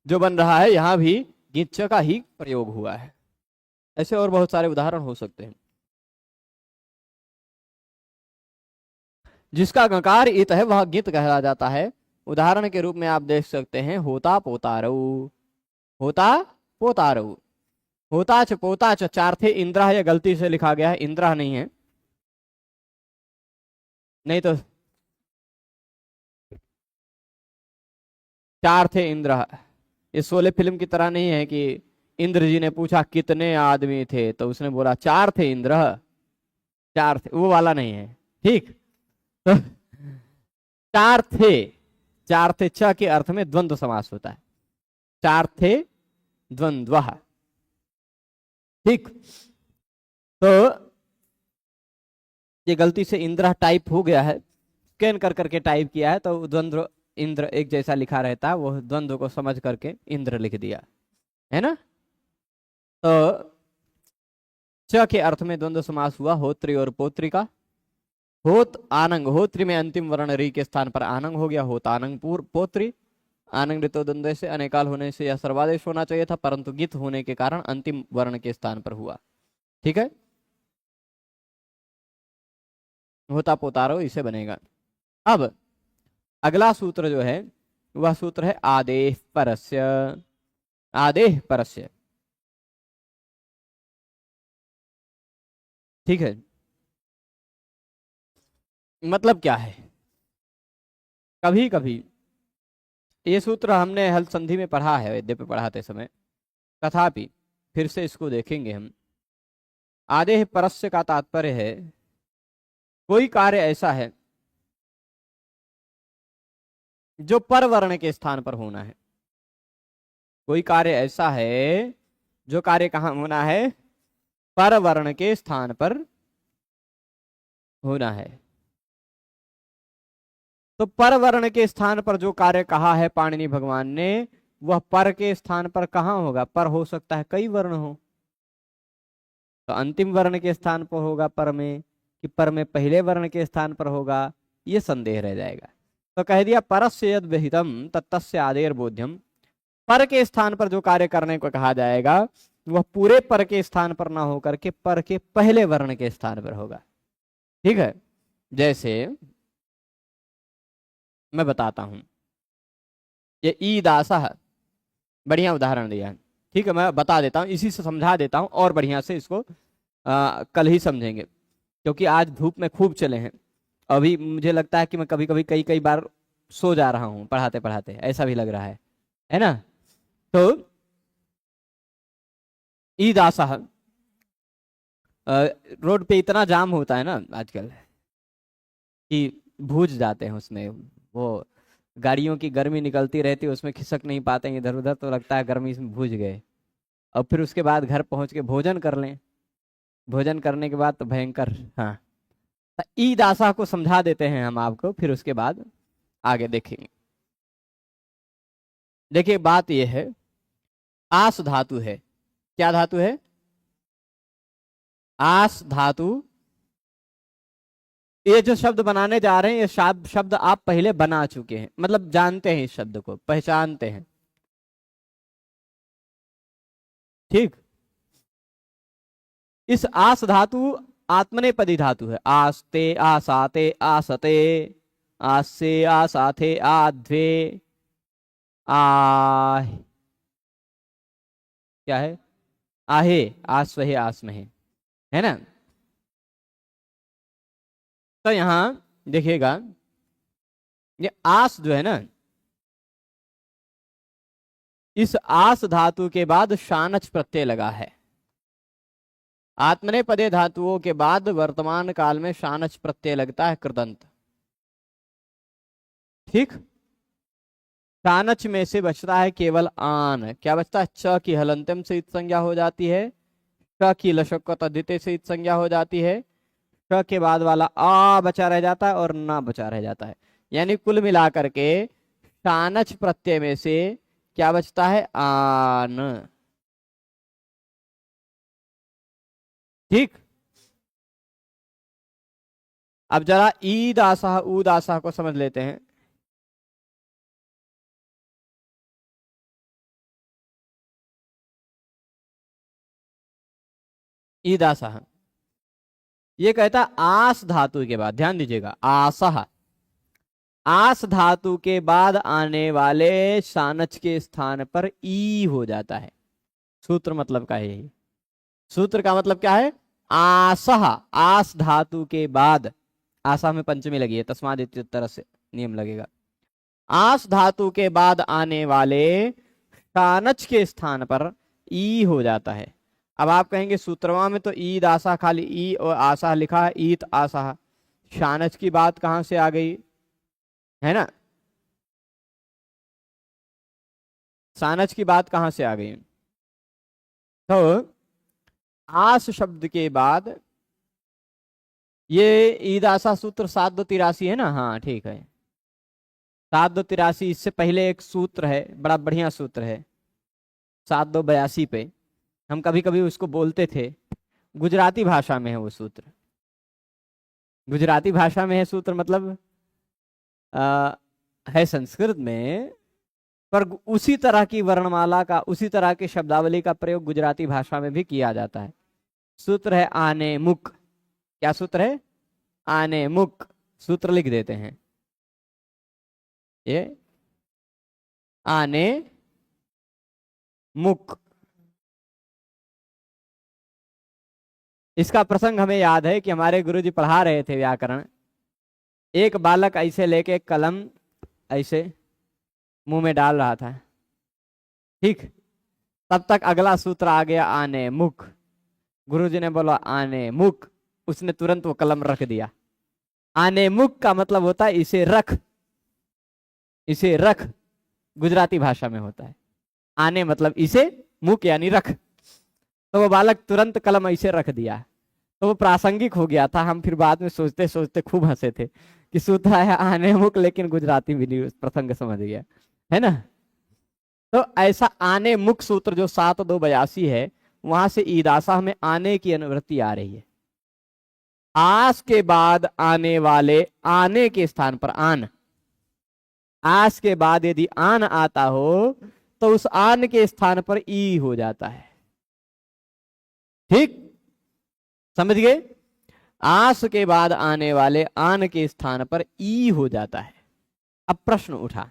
जो बन रहा है यहां भी गिच्छ का ही प्रयोग हुआ है। ऐसे और बहुत सारे उदाहरण हो सकते हैं। जिसका गकार इत है वह गित कहला जाता है। उदाहरण के रूप में आप देख सकते हैं होता पोतारऊ, होता पोतारऊ, होताच पोताच। चार थे इंद्र, यह गलती से लिखा गया है, इंद्र नहीं है, नहीं तो चार थे इंद्र। इस शोले फिल्म की तरह नहीं है कि इंद्र जी ने पूछा कितने आदमी थे तो उसने बोला चार थे इंद्र, चार थे, वो वाला नहीं है। ठीक, तो चार थे, चार थे च के अर्थ में द्वंद्व समास होता है, चार थे द्वंद्व। ठीक, तो ये गलती से इंद्र टाइप हो गया है, स्कैन कर करके टाइप किया है, तो द्वंद्व इंद्र एक जैसा लिखा रहता है, वो द्वंद्व को समझ करके इंद्र लिख दिया है ना। तो च के अर्थ में द्वंद्व समास हुआ होत्री और पोत्री का। होत आनंग, होत्री में अंतिम वर्ण री के स्थान पर आनंग हो गया, होत आनंग पोत्री। आनंग ऋतो द्वंद्व से अनेकाल होने से यह सर्वादेश होना चाहिए था, परंतु गित होने के कारण अंतिम वर्ण के स्थान पर हुआ। ठीक है, होता पोतारो इसे बनेगा। अब अगला सूत्र जो है वह सूत्र है आदेह परस्य, आदेह परस्य। ठीक है, मतलब क्या है? कभी कभी ये सूत्र हमने हल संधि में पढ़ा है वेद्य पे पढ़ाते समय, तथापि फिर से इसको देखेंगे हम। आदेह परस्य का तात्पर्य है कोई कार्य ऐसा है जो पर वर्ण के स्थान पर होना है। कोई कार्य ऐसा है जो कार्य कहां होना है? पर वर्ण के स्थान पर होना है। तो पर वर्ण के स्थान पर जो कार्य कहा है पाणिनि भगवान ने, वह पर के स्थान पर कहां होगा? पर हो सकता है कई वर्ण हो, तो अंतिम वर्ण के स्थान पर होगा पर में, कि पर में पहले वर्ण के स्थान पर होगा, ये संदेह रह जाएगा। तो कह दिया परस्य यद विहितम तत्तस्य आदेर बोध्यम। पर के स्थान पर जो कार्य करने को कहा जाएगा वह पूरे पर के स्थान पर ना होकर के पर के पहले वर्ण के स्थान पर होगा। ठीक है, जैसे मैं बताता हूं, ये ईदासः, बढ़िया उदाहरण दिया है। ठीक है, मैं बता देता हूं, इसी से समझा देता हूं और बढ़िया से इसको कल ही समझेंगे, क्योंकि आज धूप में खूब चले हैं। अभी मुझे लगता है कि मैं कभी कभी कई कई बार सो जा रहा हूं पढ़ाते पढ़ाते, ऐसा भी लग रहा है ना। तो ईदासः, रोड पे इतना जाम होता है ना आजकल कि भूज जाते हैं उसमें, वो गाड़ियों की गर्मी निकलती रहती है उसमें, खिसक नहीं पाते इधर उधर, तो लगता है गर्मी में भूज गए। और फिर उसके बाद घर पहुंच के भोजन कर लें, भोजन करने के बाद तो भयंकर। हाँ, तो ईद आशा को समझा देते हैं हम आपको, फिर उसके बाद आगे देखेंगे। देखिए बात यह है, आस धातु है, क्या धातु है? आस धातु। ये जो शब्द बनाने जा रहे हैं, ये शब्द आप पहले बना चुके हैं, मतलब जानते हैं, इस शब्द को पहचानते हैं। ठीक, इस आस धातु आत्मनेपदी धातु है। आस्ते, आसाते, आसते, आसे, आसाथे, आध्वे, आ, क्या है? आहे, आस्वहे, आसमहे, है ना। तो यहां देखिएगा, ये आस जो है ना, इस आस धातु के बाद शानच प्रत्यय लगा है। आत्मनेपदे धातुओं के बाद वर्तमान काल में शानच प्रत्यय लगता है, कृदंत। ठीक, शानच में से बचता है केवल आन। क्या बचता है? च की हलंतम से इत संज्ञा हो जाती है, च की लशक्कत अद्वितीय से इत संज्ञा हो जाती है, च के बाद वाला आ बचा रह जाता है और ना बचा रह जाता है। यानी कुल मिलाकर के शानच प्रत्यय में से क्या बचता है? आन। ठीक, अब जरा ईद आशा ऊद आशा को समझ लेते हैं। ईद आशा, ये कहता आस धातु के बाद, ध्यान दीजिएगा, आसह, आस धातु के बाद आने वाले शानच के स्थान पर ई हो जाता है। सूत्र मतलब का है यही, सूत्र का मतलब क्या है? आसह, आस धातु के बाद, आशा में पंचमी लगी है, तस्माद तरह से नियम लगेगा। आस धातु के बाद आने वाले शानच के स्थान पर ई हो जाता है। अब आप कहेंगे सूत्रवा में तो ईद आशा, खाली ई और आशा लिखा है, ईद आशा, शानच की बात कहां से आ गई, है ना। शानच की बात कहां से आ गई? तो आस शब्द के बाद ये ईद आशा सूत्र 7283 है ना। हाँ ठीक है, 7283, इससे पहले एक सूत्र है, बड़ा बढ़िया सूत्र है 7282 पे, हम कभी कभी उसको बोलते थे। गुजराती भाषा में है वो सूत्र, गुजराती भाषा में है सूत्र, मतलब है संस्कृत में, पर उसी तरह की वर्णमाला का, उसी तरह की शब्दावली का प्रयोग गुजराती भाषा में भी किया जाता है। सूत्र है आने मुक। क्या सूत्र है? आने मुक। सूत्र लिख देते हैं, ये आने मुक। इसका प्रसंग हमें याद है कि हमारे गुरुजी पढ़ा रहे थे व्याकरण, एक बालक ऐसे लेके कलम ऐसे मुंह में डाल रहा था। ठीक, तब तक अगला सूत्र आ गया आने मुख। गुरुजी ने बोला आने मुख, उसने तुरंत वो कलम रख दिया। आने मुख का मतलब होता है इसे रख, इसे रख, गुजराती भाषा में होता है। आने मतलब इसे, मुख यानी रख। तो वो बालक तुरंत कलम ऐसे रख दिया, तो वो प्रासंगिक हो गया था। हम फिर बाद में सोचते सोचते खूब हंसे थे कि सूत्र है आने मुख, लेकिन गुजराती भी नहीं प्रसंग समझ गया, है ना। तो ऐसा आने मुख सूत्र जो 7282 है, वहां से ईदासा में आने की अनुवृत्ति आ रही है। आस के बाद आने वाले आने के स्थान पर आन, आस के बाद यदि आन आता हो तो उस आन के स्थान पर ई हो जाता है। ठीक, समझ गए। आस के बाद आने वाले आन के स्थान पर ई हो जाता है। अब प्रश्न उठा,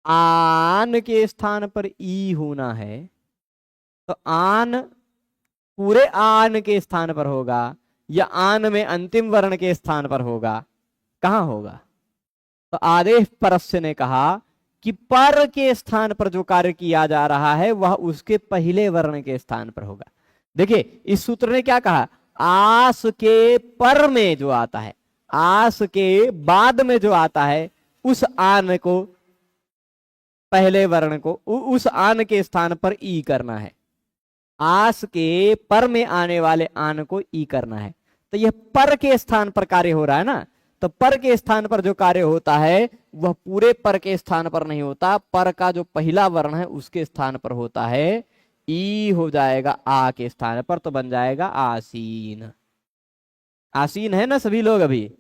आन के स्थान पर ई होना है तो आन पूरे आन के स्थान पर होगा या आन में अंतिम वर्ण के स्थान पर होगा? कहां होगा? तो आदेश परस्य ने कहा कि पर के स्थान पर जो कार्य किया जा रहा है वह उसके पहले वर्ण के स्थान पर होगा। देखिए इस सूत्र ने क्या कहा, आस के पर में जो आता है, आस के बाद में जो आता है, उस आन को, पहले वर्ण को उस आन के स्थान पर ई करना है। आस के पर में आने वाले आन को ई करना है। तो यह पर के स्थान पर कार्य हो रहा है ना, तो पर के स्थान पर जो कार्य होता है वह पूरे पर के स्थान पर नहीं होता, पर का जो पहला वर्ण है उसके स्थान पर होता है। ई हो जाएगा आ के स्थान पर, तो बन जाएगा आसीन। आसीन है ना सभी लोग? अभी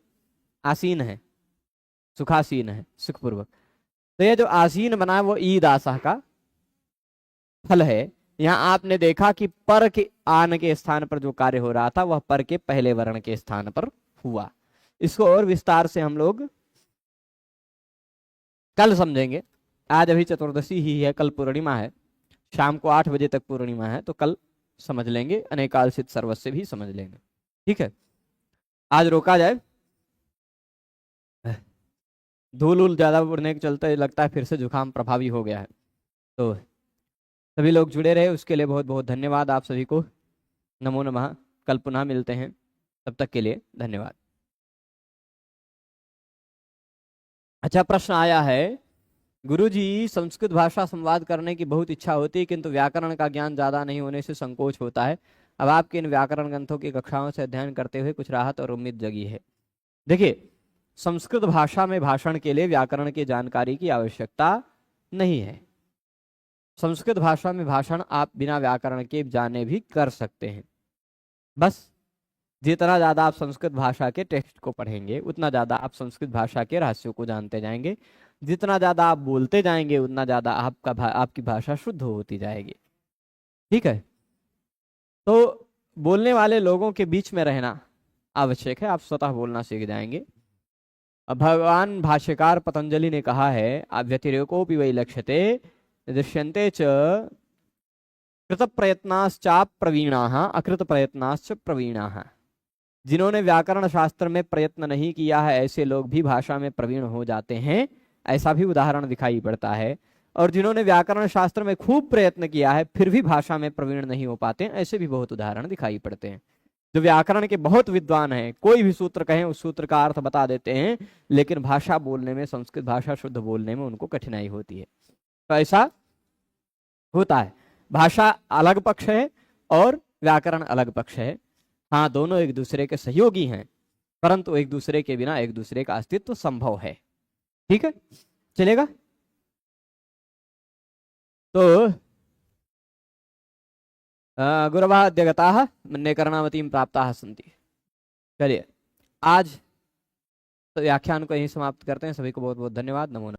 आसीन है, सुखासीन है, सुखपूर्वक। तो ये जो आसीन बना वो ईद आशा का फल है। यहां आपने देखा कि पर के आन के स्थान पर जो कार्य हो रहा था वह पर के पहले वर्ण के स्थान पर हुआ। इसको और विस्तार से हम लोग कल समझेंगे। आज अभी चतुर्दशी ही है, कल पूर्णिमा है, शाम को 8 बजे तक पूर्णिमा है, तो कल समझ लेंगे, अनेकालसित सर्वस्व भी समझ लेंगे। ठीक है, आज रोका जाए, धूल उल ज्यादा उड़ने के चलते लगता है फिर से जुकाम प्रभावी हो गया है। तो सभी लोग जुड़े रहे उसके लिए बहुत बहुत धन्यवाद आप सभी को। नमो नमः। कल पुनः मिलते हैं, तब तक के लिए धन्यवाद। अच्छा, प्रश्न आया है, गुरुजी संस्कृत भाषा संवाद करने की बहुत इच्छा होती है किंतु व्याकरण का ज्ञान ज्यादा नहीं होने से संकोच होता है। अब आपके इन व्याकरण ग्रंथों की कक्षाओं से अध्ययन करते हुए कुछ राहत और उम्मीद जगी है। देखिए, संस्कृत भाषा में भाषण के लिए व्याकरण की जानकारी की आवश्यकता नहीं है। संस्कृत भाषा में भाषण आप बिना व्याकरण के जाने भी कर सकते हैं। बस जितना ज्यादा आप संस्कृत भाषा के टेक्स्ट को पढ़ेंगे उतना ज्यादा आप संस्कृत भाषा के रहस्यों को जानते जाएंगे। जितना ज्यादा आप बोलते जाएंगे उतना ज्यादा आपकी भाषा शुद्ध होती जाएगी। ठीक है, तो बोलने वाले लोगों के बीच में रहना आवश्यक है, आप स्वतः बोलना सीख जाएंगे। अब भगवान भाष्यकार पतंजलि ने कहा है, व्यतिरेकोपि वै लक्ष्यते दृश्यन्ते च कृत प्रयत्नाश्चाप प्रवीणाः अकृत प्रयत्नाश्च प्रवीणाः। जिन्होंने व्याकरण शास्त्र में प्रयत्न नहीं किया है ऐसे लोग भी भाषा में प्रवीण हो जाते हैं, ऐसा भी उदाहरण दिखाई पड़ता है। और जिन्होंने व्याकरण शास्त्र में खूब प्रयत्न किया है फिर भी भाषा में प्रवीण नहीं हो पाते, ऐसे भी बहुत उदाहरण दिखाई पड़ते हैं। जो व्याकरण के बहुत विद्वान हैं, कोई भी सूत्र कहें उस सूत्र का अर्थ बता देते हैं, लेकिन भाषा बोलने में, संस्कृत भाषा शुद्ध बोलने में उनको कठिनाई होती है। तो ऐसा होता है। भाषा अलग पक्ष है और व्याकरण अलग पक्ष है। हाँ, दोनों एक दूसरे के सहयोगी हैं, परंतु एक दूसरे के बिना एक दूसरे का अस्तित्व संभव है। ठीक है, चलेगा? तो गुरवः अद्यगताः मन्ये करणावतीं प्राप्ताः सन्ति। चलिए, आज तो व्याख्यान को यहीं समाप्त करते हैं। सभी को बहुत बहुत धन्यवाद। नमो नमः।